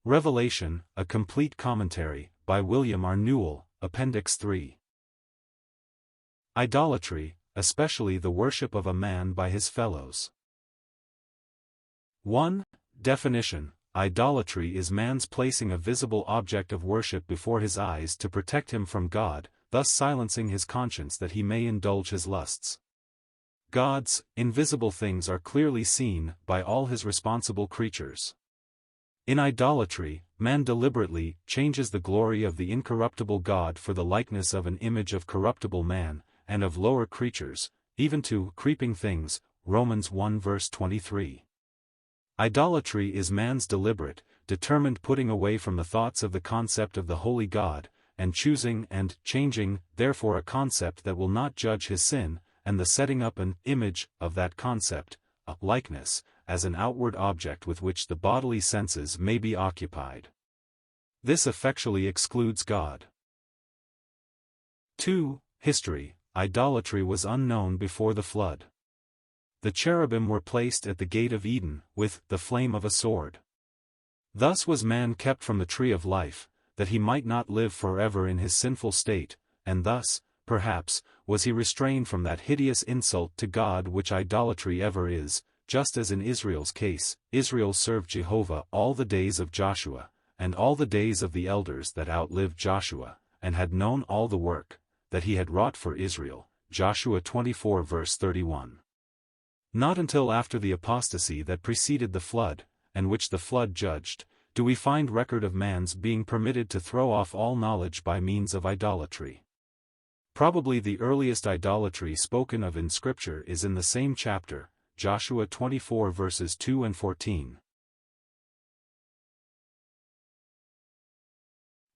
Revelation, a complete commentary, by William R. Newell, Appendix 3. Idolatry, especially the worship of a man by his fellows. 1. Definition: Idolatry is man's placing a visible object of worship before his eyes to protect him from God, thus silencing his conscience that he may indulge his lusts. God's invisible things are clearly seen by all his responsible creatures. In idolatry, man deliberately changes the glory of the incorruptible God for the likeness of an image of corruptible man, and of lower creatures, even to creeping things, Romans 1 verse 23. Idolatry is man's deliberate, determined putting away from the thoughts of the concept of the holy God, and choosing and changing, therefore, a concept that will not judge his sin, and the setting up an image of that concept, a likeness, as an outward object with which the bodily senses may be occupied. This effectually excludes God. 2. History: Idolatry was unknown before the flood. The cherubim were placed at the gate of Eden, with the flame of a sword. Thus was man kept from the tree of life, that he might not live forever in his sinful state, and thus, perhaps, was he restrained from that hideous insult to God which idolatry ever is, just as in Israel's case, Israel served Jehovah all the days of Joshua, and all the days of the elders that outlived Joshua, and had known all the work that he had wrought for Israel, Joshua 24 verse 31. Not until after the apostasy that preceded the flood, and which the flood judged, do we find record of man's being permitted to throw off all knowledge by means of idolatry. Probably the earliest idolatry spoken of in Scripture is in the same chapter, Joshua 24 verses 2 and 14.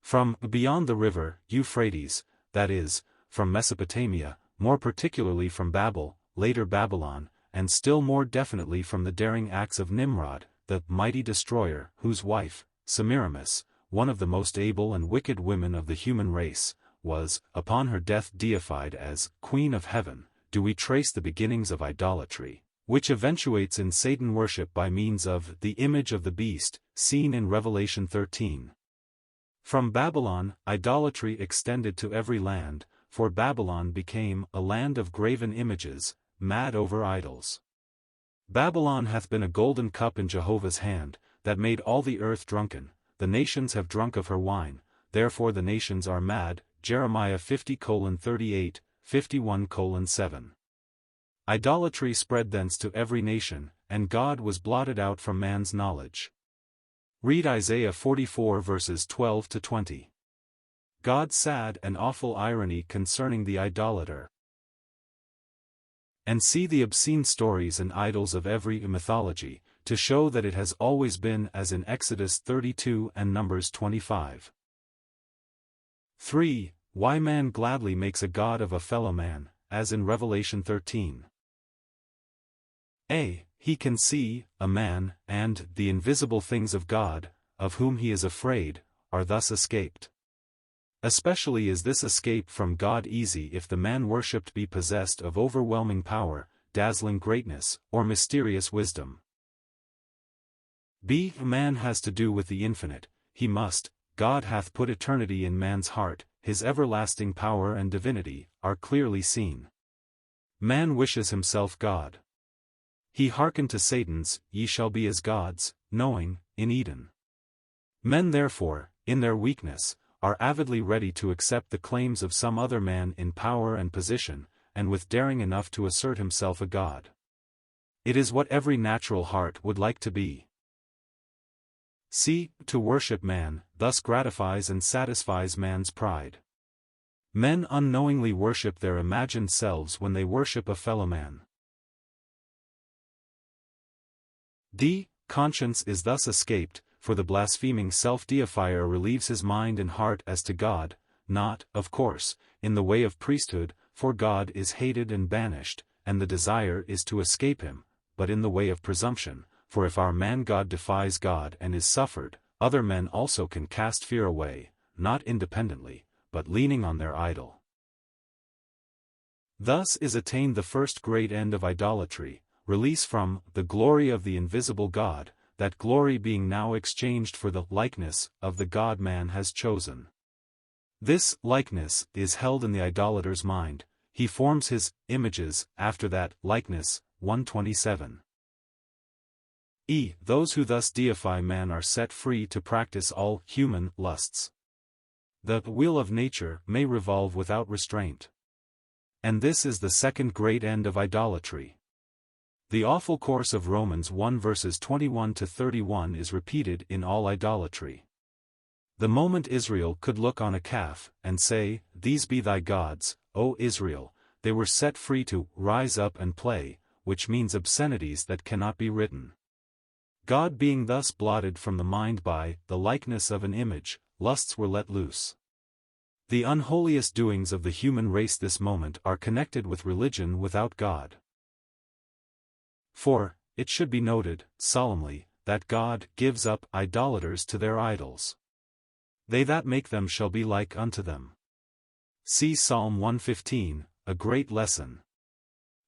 From beyond the river Euphrates, that is, from Mesopotamia, more particularly from Babel, later Babylon, and still more definitely from the daring acts of Nimrod, the mighty destroyer, whose wife, Semiramis, one of the most able and wicked women of the human race, was, upon her death, deified as Queen of Heaven, do we trace the beginnings of idolatry, which eventuates in Satan worship by means of the image of the beast, seen in Revelation 13. From Babylon, idolatry extended to every land, for Babylon became a land of graven images, mad over idols. Babylon hath been a golden cup in Jehovah's hand, that made all the earth drunken, the nations have drunk of her wine, therefore the nations are mad, Jeremiah 50:38, 51:7. Idolatry spread thence to every nation, and God was blotted out from man's knowledge. Read Isaiah 44 verses 12 to 20. God's sad and awful irony concerning the idolater. And see the obscene stories and idols of every mythology, to show that it has always been as in Exodus 32 and Numbers 25. 3. Why man gladly makes a god of a fellow man, as in Revelation 13. A. He can see, a man, and the invisible things of God, of whom he is afraid, are thus escaped. Especially is this escape from God easy if the man worshipped be possessed of overwhelming power, dazzling greatness, or mysterious wisdom. B. Man has to do with the infinite, he must, God hath put eternity in man's heart, his everlasting power and divinity, are clearly seen. Man wishes himself God. He hearkened to Satan's, ye shall be as gods, knowing, in Eden. Men therefore, in their weakness, are avidly ready to accept the claims of some other man in power and position, and with daring enough to assert himself a god. It is what every natural heart would like to be. C. To worship man, thus gratifies and satisfies man's pride. Men unknowingly worship their imagined selves when they worship a fellow man. D. Conscience is thus escaped, for the blaspheming self-deifier relieves his mind and heart as to God, not, of course, in the way of priesthood, for God is hated and banished, and the desire is to escape him, but in the way of presumption, for if our man-God defies God and is suffered, other men also can cast fear away, not independently, but leaning on their idol. Thus is attained the first great end of idolatry, release from the glory of the invisible God, that glory being now exchanged for the likeness of the God man has chosen. This likeness is held in the idolater's mind, he forms his images after that likeness. 127. Those who thus deify man are set free to practice all human lusts. The wheel of nature may revolve without restraint. And this is the second great end of idolatry. The awful course of Romans 1 verses 21 to 31 is repeated in all idolatry. The moment Israel could look on a calf, and say, "These be thy gods, O Israel," they were set free to rise up and play, which means obscenities that cannot be written. God being thus blotted from the mind by the likeness of an image, lusts were let loose. The unholiest doings of the human race this moment are connected with religion without God. For, it should be noted, solemnly, that God gives up idolaters to their idols. They that make them shall be like unto them. See Psalm 115, a great lesson.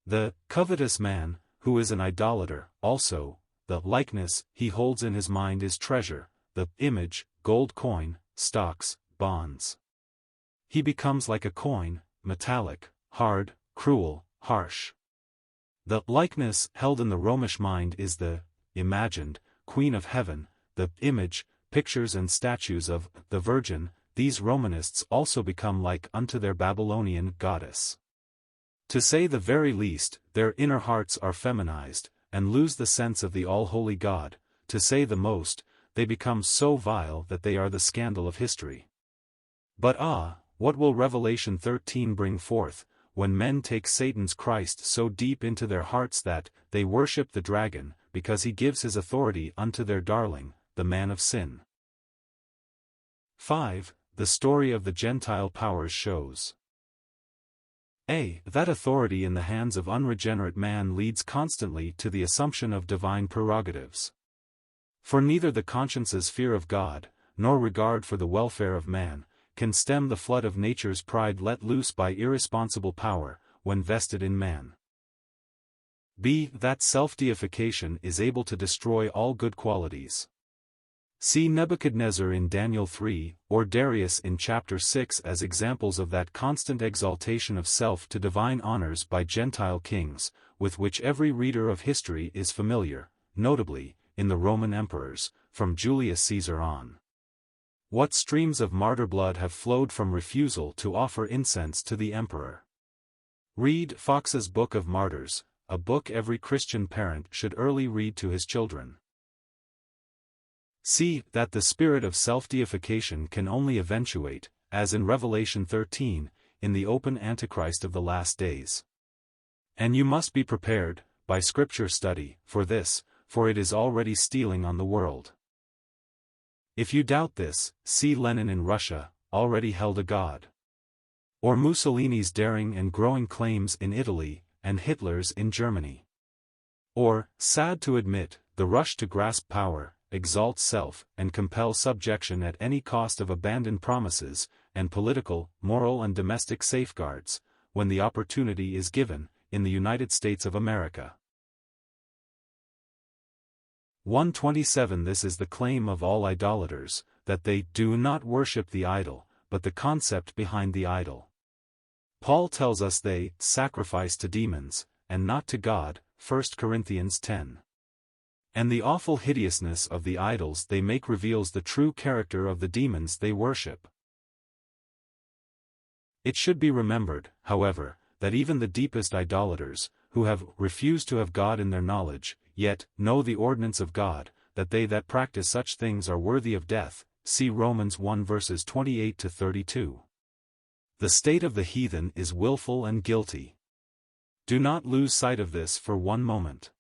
The covetous man, who is an idolater, also, the likeness he holds in his mind is treasure, the image, gold coin, stocks, bonds. He becomes like a coin, metallic, hard, cruel, harsh. The likeness held in the Romish mind is the imagined Queen of Heaven, the image, pictures and statues of the Virgin. These Romanists also become like unto their Babylonian goddess. To say the very least, their inner hearts are feminized, and lose the sense of the all-holy God. To say the most, they become so vile that they are the scandal of history. But what will Revelation 13 bring forth, when men take Satan's Christ so deep into their hearts that they worship the dragon, because he gives his authority unto their darling, the man of sin? 5. The story of the Gentile powers shows that authority in the hands of unregenerate man leads constantly to the assumption of divine prerogatives. For neither the conscience's fear of God, nor regard for the welfare of man, can stem the flood of nature's pride let loose by irresponsible power, when vested in man. That self-deification is able to destroy all good qualities. See Nebuchadnezzar in Daniel 3, or Darius in chapter 6 as examples of that constant exaltation of self to divine honors by Gentile kings, with which every reader of history is familiar, notably, in the Roman emperors, from Julius Caesar on. What streams of martyr blood have flowed from refusal to offer incense to the emperor? Read Fox's Book of Martyrs, a book every Christian parent should early read to his children. See that the spirit of self-deification can only eventuate, as in Revelation 13, in the open Antichrist of the last days. And you must be prepared, by scripture study, for this, for it is already stealing on the world. If you doubt this, see Lenin in Russia, already held a god. Or Mussolini's daring and growing claims in Italy, and Hitler's in Germany. Or, sad to admit, the rush to grasp power, exalt self, and compel subjection at any cost of abandoned promises, and political, moral and domestic safeguards, when the opportunity is given, in the United States of America. 127. This is the claim of all idolaters, that they do not worship the idol, but the concept behind the idol. Paul tells us they sacrifice to demons, and not to God, 1 Corinthians 10. And the awful hideousness of the idols they make reveals the true character of the demons they worship. It should be remembered, however, that even the deepest idolaters, who have refused to have God in their knowledge, yet know the ordinance of God, that they that practice such things are worthy of death. See Romans 1 verses 28 to 32. The state of the heathen is willful and guilty. Do not lose sight of this for one moment.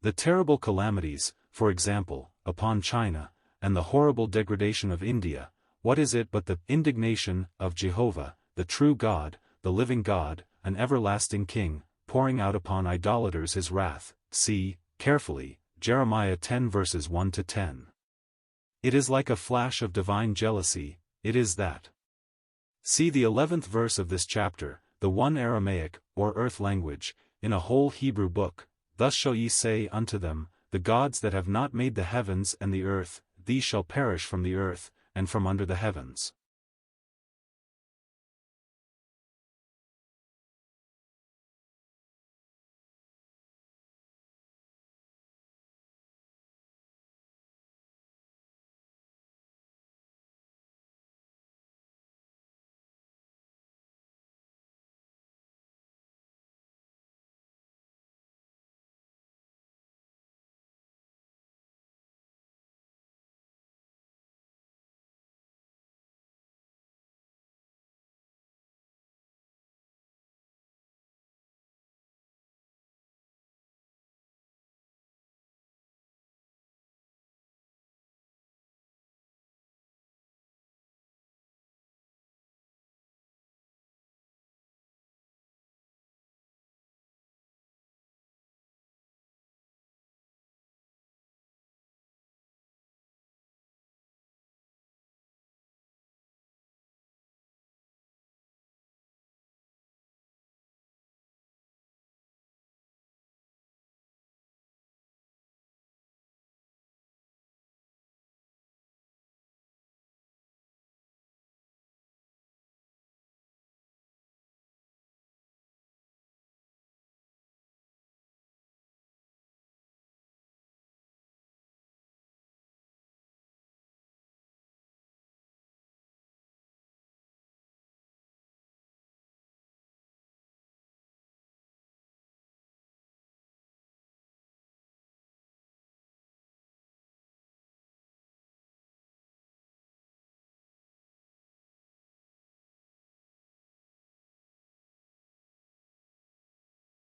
The terrible calamities, for example, upon China, and the horrible degradation of India, what is it but the indignation of Jehovah, the true God, the living God, an everlasting King, pouring out upon idolaters his wrath? See, carefully, Jeremiah 10 verses 1 to 10. It is like a flash of divine jealousy, it is that. See the 11th verse of this chapter, the one Aramaic, or earth language, in a whole Hebrew book. Thus shall ye say unto them, the gods that have not made the heavens and the earth, these shall perish from the earth, and from under the heavens.